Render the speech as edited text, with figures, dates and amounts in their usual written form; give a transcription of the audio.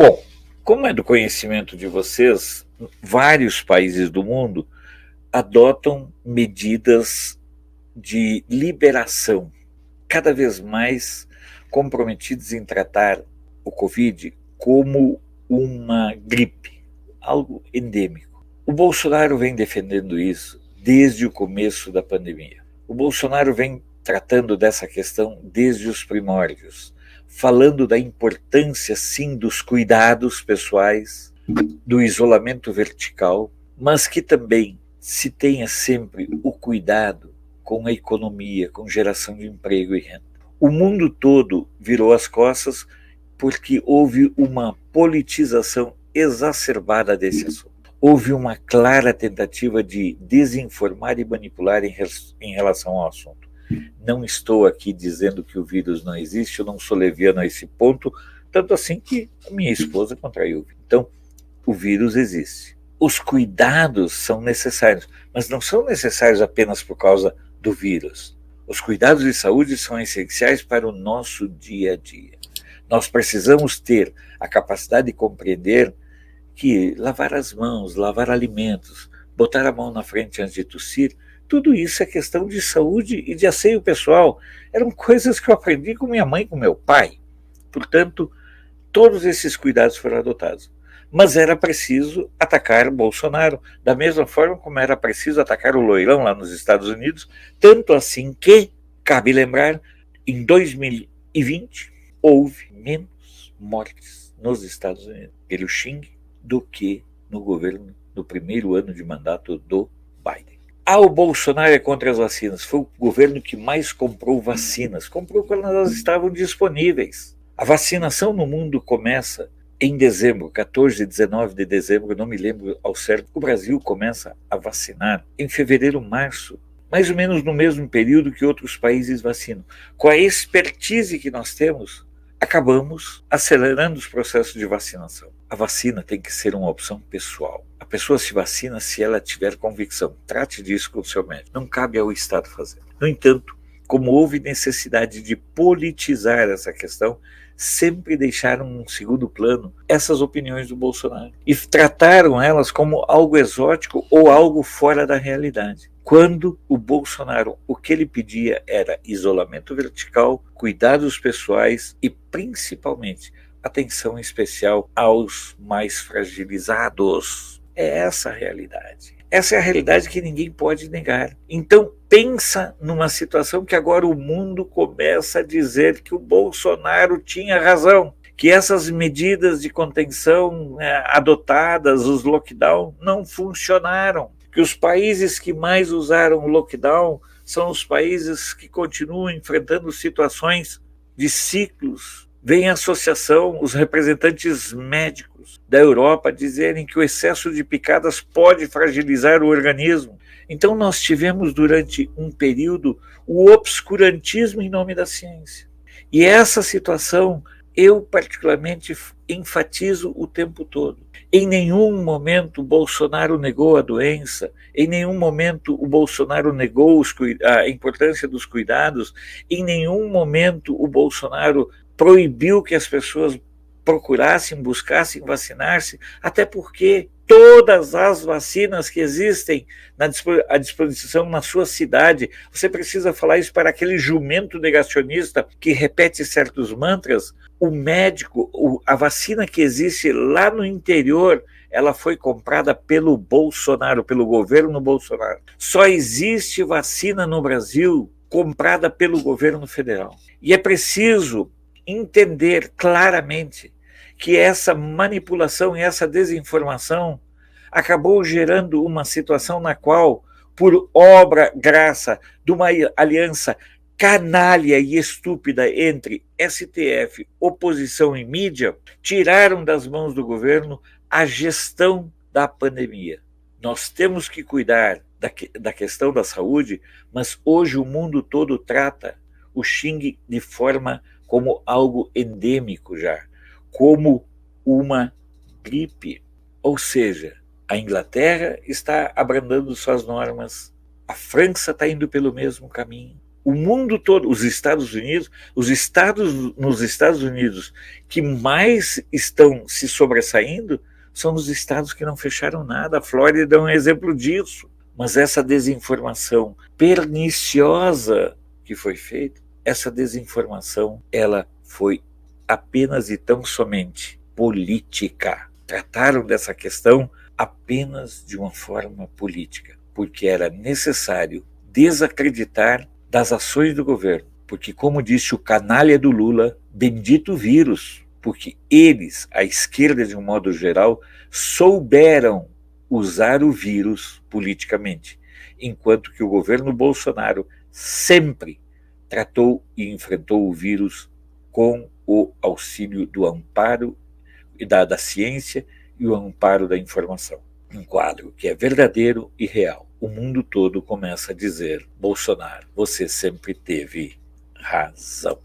Bom, como é do conhecimento de vocês, vários países do mundo adotam medidas de liberação, cada vez mais comprometidos em tratar o Covid como uma gripe, algo endêmico. O Bolsonaro vem defendendo isso desde o começo da pandemia. O Bolsonaro vem tratando dessa questão desde os primórdios, falando da importância, sim, dos cuidados pessoais, do isolamento vertical, mas que também se tenha sempre o cuidado com a economia, com geração de emprego e renda. O mundo todo virou as costas porque houve uma politização exacerbada desse assunto. Houve uma clara tentativa de desinformar e manipular em relação ao assunto. Não estou aqui dizendo que o vírus não existe, eu não sou leviano a esse ponto, tanto assim que a minha esposa contraiu o vírus. Então, o vírus existe. Os cuidados são necessários, mas não são necessários apenas por causa do vírus. Os cuidados de saúde são essenciais para o nosso dia a dia. Nós precisamos ter a capacidade de compreender que lavar as mãos, lavar alimentos, botar a mão na frente antes de tossir, tudo isso é questão de saúde e de asseio pessoal. Eram coisas que eu aprendi com minha mãe e com meu pai. Portanto, todos esses cuidados foram adotados. Mas era preciso atacar o Bolsonaro, da mesma forma como era preciso atacar o loirão lá nos Estados Unidos, tanto assim que, cabe lembrar, em 2020 houve menos mortes nos Estados Unidos pelo Xing do que no governo no primeiro ano de mandato do Biden. O Bolsonaro é contra as vacinas. Foi o governo que mais comprou vacinas. Comprou quando elas estavam disponíveis. A vacinação no mundo começa em dezembro, 14 e 19 de dezembro, não me lembro ao certo. O Brasil começa a vacinar em fevereiro, março, mais ou menos no mesmo período que outros países vacinam. Com a expertise que nós temos, acabamos acelerando os processos de vacinação. A vacina tem que ser uma opção pessoal. A pessoa se vacina se ela tiver convicção. Trate disso com o seu médico. Não cabe ao Estado fazer. No entanto, como houve necessidade de politizar essa questão, sempre deixaram em segundo plano essas opiniões do Bolsonaro e trataram elas como algo exótico ou algo fora da realidade. Quando o Bolsonaro, o que ele pedia era isolamento vertical, cuidados pessoais e, principalmente, atenção especial aos mais fragilizados. É essa a realidade. Essa é a realidade que ninguém pode negar. Então, pensa numa situação que agora o mundo começa a dizer que o Bolsonaro tinha razão, que essas medidas de contenção adotadas, os lockdown, não funcionaram, que os países que mais usaram o lockdown são os países que continuam enfrentando situações de ciclos. Vem a associação, os representantes médicos da Europa dizerem que o excesso de picadas pode fragilizar o organismo. Então nós tivemos durante um período o obscurantismo em nome da ciência. E essa situação eu particularmente enfatizo o tempo todo. Em nenhum momento o Bolsonaro negou a doença, em nenhum momento o Bolsonaro negou a importância dos cuidados, em nenhum momento o Bolsonaro proibiu que as pessoas procurassem, buscassem vacinar-se, até porque todas as vacinas que existem à disposição na sua cidade, você precisa falar isso para aquele jumento negacionista que repete certos mantras, o médico, a vacina que existe lá no interior, ela foi comprada pelo Bolsonaro, pelo governo Bolsonaro. Só existe vacina no Brasil comprada pelo governo federal. E é preciso entender claramente que essa manipulação e essa desinformação acabou gerando uma situação na qual, por obra graça de uma aliança canalha e estúpida entre STF, oposição e mídia, tiraram das mãos do governo a gestão da pandemia. Nós temos que cuidar da questão da saúde, mas hoje o mundo todo trata o Xing de forma como algo endêmico já, como uma gripe. Ou seja, a Inglaterra está abrandando suas normas, a França está indo pelo mesmo caminho, O mundo todo, os Estados Unidos, nos Estados Unidos que mais estão se sobressaindo são os estados que não fecharam nada. A Flórida é um exemplo disso. Mas essa desinformação perniciosa que foi feita, essa desinformação, ela foi apenas e tão somente política. Trataram dessa questão apenas de uma forma política, porque era necessário desacreditar das ações do governo. Porque, como disse o canalha do Lula, bendito vírus, porque eles, a esquerda de um modo geral, souberam usar o vírus politicamente, enquanto que o governo Bolsonaro sempre tratou e enfrentou o vírus com o auxílio do amparo da ciência e o amparo da informação. Um quadro que é verdadeiro e real. O mundo todo começa a dizer: Bolsonaro, você sempre teve razão.